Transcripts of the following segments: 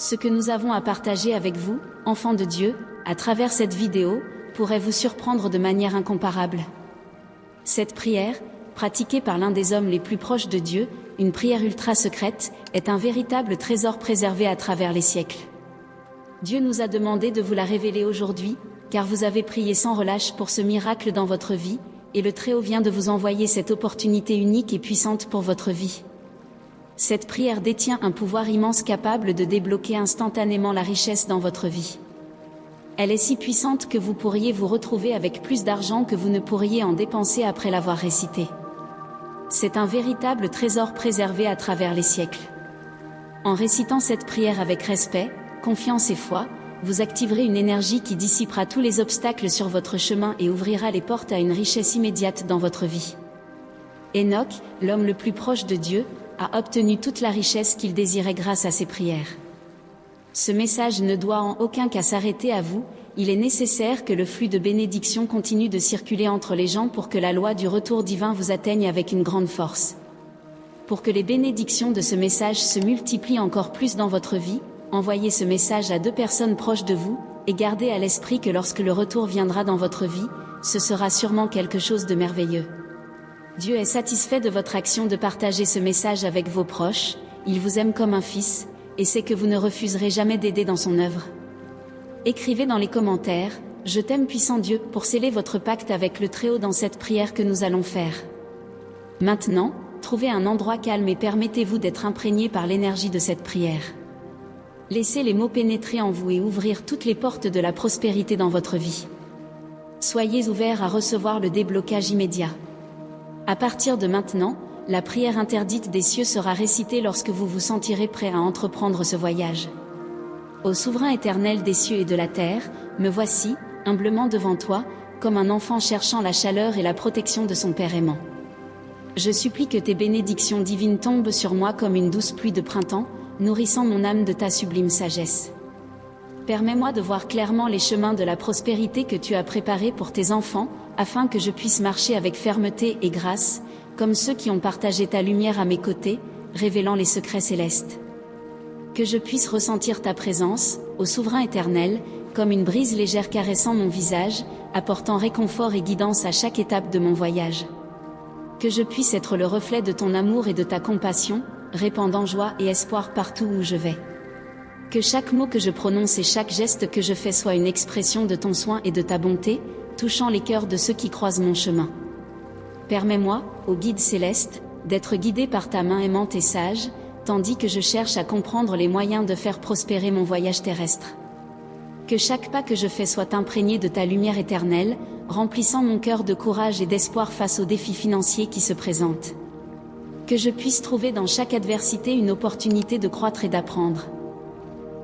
Ce que nous avons à partager avec vous, enfants de Dieu, à travers cette vidéo, pourrait vous surprendre de manière incomparable. Cette prière, pratiquée par l'un des hommes les plus proches de Dieu, une prière ultra secrète, est un véritable trésor préservé à travers les siècles. Dieu nous a demandé de vous la révéler aujourd'hui, car vous avez prié sans relâche pour ce miracle dans votre vie, et le Très-Haut vient de vous envoyer cette opportunité unique et puissante pour votre vie. Cette prière détient un pouvoir immense capable de débloquer instantanément la richesse dans votre vie. Elle est si puissante que vous pourriez vous retrouver avec plus d'argent que vous ne pourriez en dépenser après l'avoir récitée. C'est un véritable trésor préservé à travers les siècles. En récitant cette prière avec respect, confiance et foi, vous activerez une énergie qui dissipera tous les obstacles sur votre chemin et ouvrira les portes à une richesse immédiate dans votre vie. Enoch, l'homme le plus proche de Dieu, a obtenu toute la richesse qu'il désirait grâce à ses prières. Ce message ne doit en aucun cas s'arrêter à vous, il est nécessaire que le flux de bénédictions continue de circuler entre les gens pour que la loi du retour divin vous atteigne avec une grande force. Pour que les bénédictions de ce message se multiplient encore plus dans votre vie, envoyez ce message à 2 personnes proches de vous, et gardez à l'esprit que lorsque le retour viendra dans votre vie, ce sera sûrement quelque chose de merveilleux. Dieu est satisfait de votre action de partager ce message avec vos proches, il vous aime comme un fils, et sait que vous ne refuserez jamais d'aider dans son œuvre. Écrivez dans les commentaires, « Je t'aime puissant Dieu » pour sceller votre pacte avec le Très-Haut dans cette prière que nous allons faire. Maintenant, trouvez un endroit calme et permettez-vous d'être imprégné par l'énergie de cette prière. Laissez les mots pénétrer en vous et ouvrir toutes les portes de la prospérité dans votre vie. Soyez ouverts à recevoir le déblocage immédiat. À partir de maintenant, la prière interdite des cieux sera récitée lorsque vous vous sentirez prêt à entreprendre ce voyage. Ô souverain éternel des cieux et de la terre, me voici, humblement devant toi, comme un enfant cherchant la chaleur et la protection de son Père aimant. Je supplie que tes bénédictions divines tombent sur moi comme une douce pluie de printemps, nourrissant mon âme de ta sublime sagesse. Permets-moi de voir clairement les chemins de la prospérité que tu as préparés pour tes enfants, afin que je puisse marcher avec fermeté et grâce, comme ceux qui ont partagé ta lumière à mes côtés, révélant les secrets célestes. Que je puisse ressentir ta présence, ô souverain éternel, comme une brise légère caressant mon visage, apportant réconfort et guidance à chaque étape de mon voyage. Que je puisse être le reflet de ton amour et de ta compassion, répandant joie et espoir partout où je vais. Que chaque mot que je prononce et chaque geste que je fais soit une expression de ton soin et de ta bonté, touchant les cœurs de ceux qui croisent mon chemin. Permets-moi, ô guide céleste, d'être guidé par ta main aimante et sage, tandis que je cherche à comprendre les moyens de faire prospérer mon voyage terrestre. Que chaque pas que je fais soit imprégné de ta lumière éternelle, remplissant mon cœur de courage et d'espoir face aux défis financiers qui se présentent. Que je puisse trouver dans chaque adversité une opportunité de croître et d'apprendre.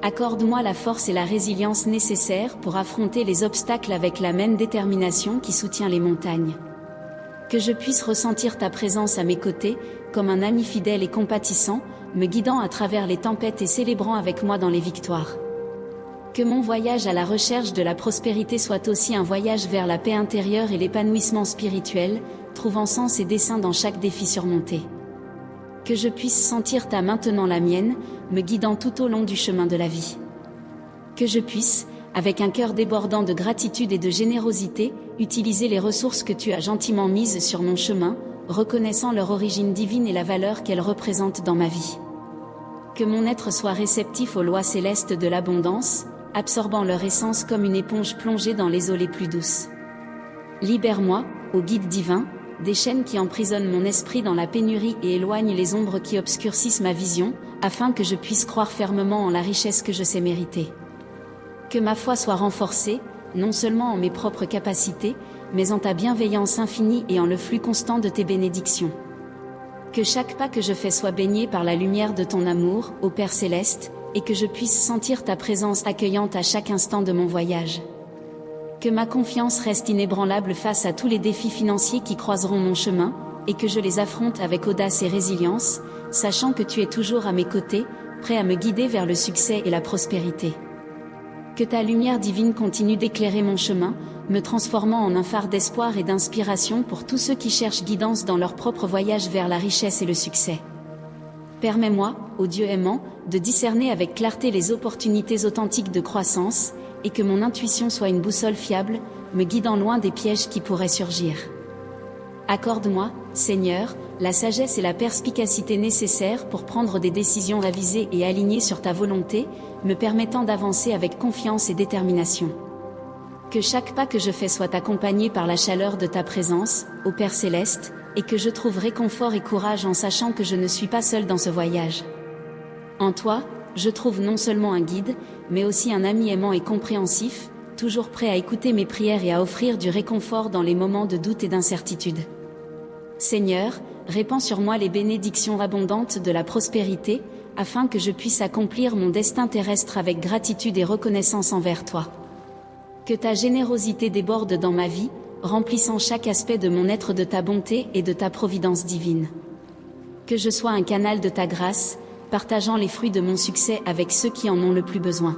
Accorde-moi la force et la résilience nécessaires pour affronter les obstacles avec la même détermination qui soutient les montagnes. Que je puisse ressentir ta présence à mes côtés, comme un ami fidèle et compatissant, me guidant à travers les tempêtes et célébrant avec moi dans les victoires. Que mon voyage à la recherche de la prospérité soit aussi un voyage vers la paix intérieure et l'épanouissement spirituel, trouvant sens et dessein dans chaque défi surmonté. Que je puisse sentir ta main tenant la mienne, me guidant tout au long du chemin de la vie. Que je puisse, avec un cœur débordant de gratitude et de générosité, utiliser les ressources que tu as gentiment mises sur mon chemin, reconnaissant leur origine divine et la valeur qu'elles représentent dans ma vie. Que mon être soit réceptif aux lois célestes de l'abondance, absorbant leur essence comme une éponge plongée dans les eaux les plus douces. Libère-moi, ô guide divin, des chaînes qui emprisonnent mon esprit dans la pénurie et éloignent les ombres qui obscurcissent ma vision, afin que je puisse croire fermement en la richesse que je sais mériter. Que ma foi soit renforcée, non seulement en mes propres capacités, mais en ta bienveillance infinie et en le flux constant de tes bénédictions. Que chaque pas que je fais soit baigné par la lumière de ton amour, ô Père céleste, et que je puisse sentir ta présence accueillante à chaque instant de mon voyage. Que ma confiance reste inébranlable face à tous les défis financiers qui croiseront mon chemin, et que je les affronte avec audace et résilience, sachant que tu es toujours à mes côtés, prêt à me guider vers le succès et la prospérité. Que ta lumière divine continue d'éclairer mon chemin, me transformant en un phare d'espoir et d'inspiration pour tous ceux qui cherchent guidance dans leur propre voyage vers la richesse et le succès. Permets-moi, ô Dieu aimant, de discerner avec clarté les opportunités authentiques de croissance, et que mon intuition soit une boussole fiable, me guidant loin des pièges qui pourraient surgir. Accorde-moi, Seigneur, la sagesse et la perspicacité nécessaires pour prendre des décisions avisées et alignées sur ta volonté, me permettant d'avancer avec confiance et détermination. Que chaque pas que je fais soit accompagné par la chaleur de ta présence, ô Père céleste, et que je trouve réconfort et courage en sachant que je ne suis pas seul dans ce voyage. En toi, je trouve non seulement un guide, mais aussi un ami aimant et compréhensif, toujours prêt à écouter mes prières et à offrir du réconfort dans les moments de doute et d'incertitude. Seigneur, répands sur moi les bénédictions abondantes de la prospérité, afin que je puisse accomplir mon destin terrestre avec gratitude et reconnaissance envers toi. Que ta générosité déborde dans ma vie, remplissant chaque aspect de mon être de ta bonté et de ta providence divine. Que je sois un canal de ta grâce, partageant les fruits de mon succès avec ceux qui en ont le plus besoin.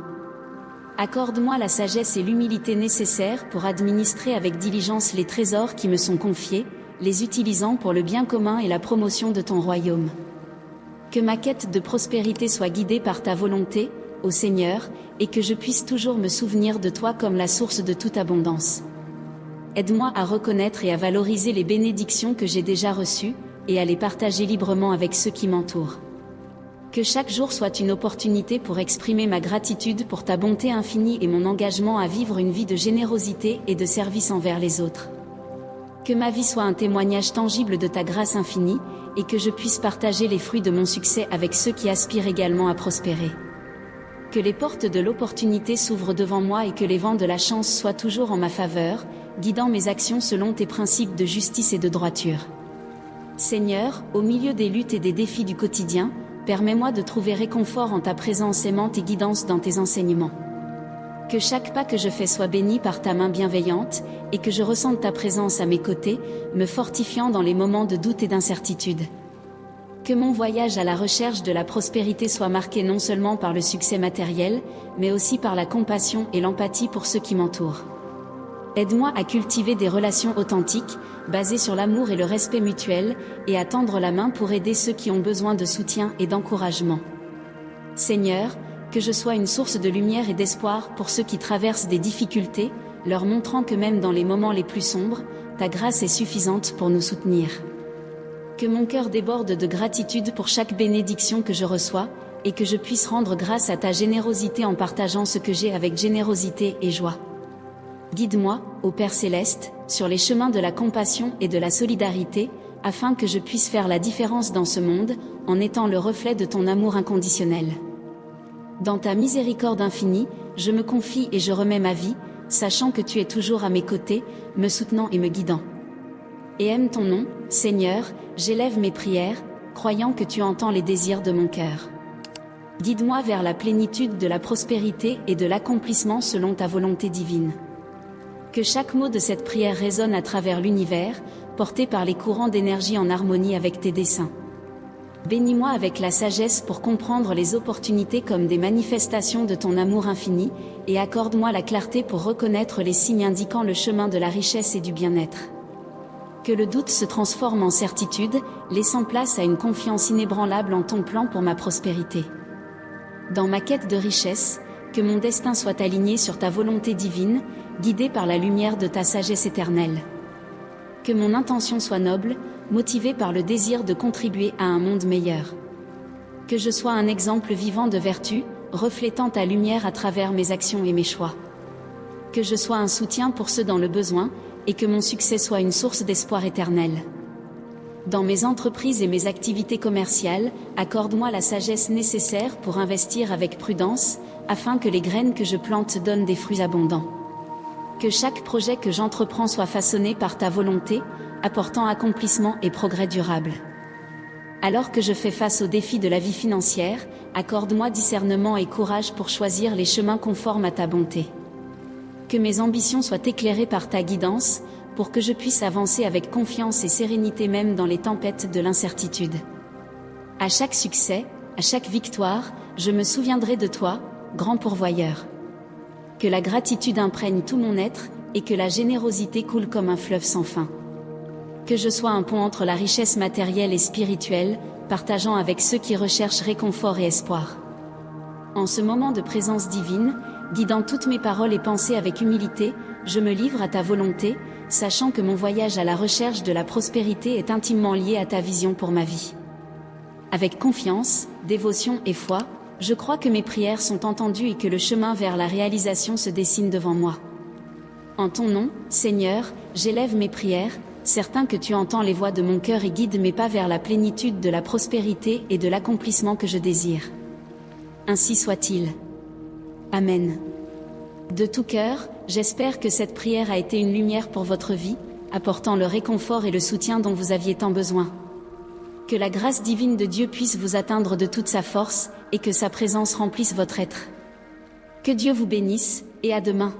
Accorde-moi la sagesse et l'humilité nécessaires pour administrer avec diligence les trésors qui me sont confiés, les utilisant pour le bien commun et la promotion de ton royaume. Que ma quête de prospérité soit guidée par ta volonté, ô Seigneur, et que je puisse toujours me souvenir de toi comme la source de toute abondance. Aide-moi à reconnaître et à valoriser les bénédictions que j'ai déjà reçues, et à les partager librement avec ceux qui m'entourent. Que chaque jour soit une opportunité pour exprimer ma gratitude pour ta bonté infinie et mon engagement à vivre une vie de générosité et de service envers les autres. Que ma vie soit un témoignage tangible de ta grâce infinie, et que je puisse partager les fruits de mon succès avec ceux qui aspirent également à prospérer. Que les portes de l'opportunité s'ouvrent devant moi et que les vents de la chance soient toujours en ma faveur, guidant mes actions selon tes principes de justice et de droiture. Seigneur, au milieu des luttes et des défis du quotidien, permets-moi de trouver réconfort en ta présence aimante et guidance dans tes enseignements. Que chaque pas que je fais soit béni par ta main bienveillante, et que je ressente ta présence à mes côtés, me fortifiant dans les moments de doute et d'incertitude. Que mon voyage à la recherche de la prospérité soit marqué non seulement par le succès matériel, mais aussi par la compassion et l'empathie pour ceux qui m'entourent. Aide-moi à cultiver des relations authentiques, basées sur l'amour et le respect mutuel, et à tendre la main pour aider ceux qui ont besoin de soutien et d'encouragement. Seigneur, que je sois une source de lumière et d'espoir pour ceux qui traversent des difficultés, leur montrant que même dans les moments les plus sombres, ta grâce est suffisante pour nous soutenir. Que mon cœur déborde de gratitude pour chaque bénédiction que je reçois, et que je puisse rendre grâce à ta générosité en partageant ce que j'ai avec générosité et joie. Guide-moi, ô Père céleste, sur les chemins de la compassion et de la solidarité, afin que je puisse faire la différence dans ce monde, en étant le reflet de ton amour inconditionnel. Dans ta miséricorde infinie, je me confie et je remets ma vie, sachant que tu es toujours à mes côtés, me soutenant et me guidant. Et aime ton nom, Seigneur, j'élève mes prières, croyant que tu entends les désirs de mon cœur. Guide-moi vers la plénitude de la prospérité et de l'accomplissement selon ta volonté divine. Que chaque mot de cette prière résonne à travers l'univers, porté par les courants d'énergie en harmonie avec tes desseins. Bénis-moi avec la sagesse pour comprendre les opportunités comme des manifestations de ton amour infini, et accorde-moi la clarté pour reconnaître les signes indiquant le chemin de la richesse et du bien-être. Que le doute se transforme en certitude, laissant place à une confiance inébranlable en ton plan pour ma prospérité. Dans ma quête de richesse, que mon destin soit aligné sur ta volonté divine, guidé par la lumière de ta sagesse éternelle. Que mon intention soit noble, motivée par le désir de contribuer à un monde meilleur. Que je sois un exemple vivant de vertu, reflétant ta lumière à travers mes actions et mes choix. Que je sois un soutien pour ceux dans le besoin, et que mon succès soit une source d'espoir éternel. Dans mes entreprises et mes activités commerciales, accorde-moi la sagesse nécessaire pour investir avec prudence, afin que les graines que je plante donnent des fruits abondants. Que chaque projet que j'entreprends soit façonné par ta volonté, apportant accomplissement et progrès durable. Alors que je fais face aux défis de la vie financière, accorde-moi discernement et courage pour choisir les chemins conformes à ta bonté. Que mes ambitions soient éclairées par ta guidance, pour que je puisse avancer avec confiance et sérénité même dans les tempêtes de l'incertitude. À chaque succès, à chaque victoire, je me souviendrai de toi, grand pourvoyeur. Que la gratitude imprègne tout mon être, et que la générosité coule comme un fleuve sans fin. Que je sois un pont entre la richesse matérielle et spirituelle, partageant avec ceux qui recherchent réconfort et espoir. En ce moment de présence divine, guidant toutes mes paroles et pensées avec humilité, je me livre à ta volonté, sachant que mon voyage à la recherche de la prospérité est intimement lié à ta vision pour ma vie. Avec confiance, dévotion et foi, je crois que mes prières sont entendues et que le chemin vers la réalisation se dessine devant moi. En ton nom, Seigneur, j'élève mes prières, certain que tu entends les voix de mon cœur et guides mes pas vers la plénitude de la prospérité et de l'accomplissement que je désire. Ainsi soit-il. Amen. De tout cœur, j'espère que cette prière a été une lumière pour votre vie, apportant le réconfort et le soutien dont vous aviez tant besoin. Que la grâce divine de Dieu puisse vous atteindre de toute sa force, et que sa présence remplisse votre être. Que Dieu vous bénisse, et à demain.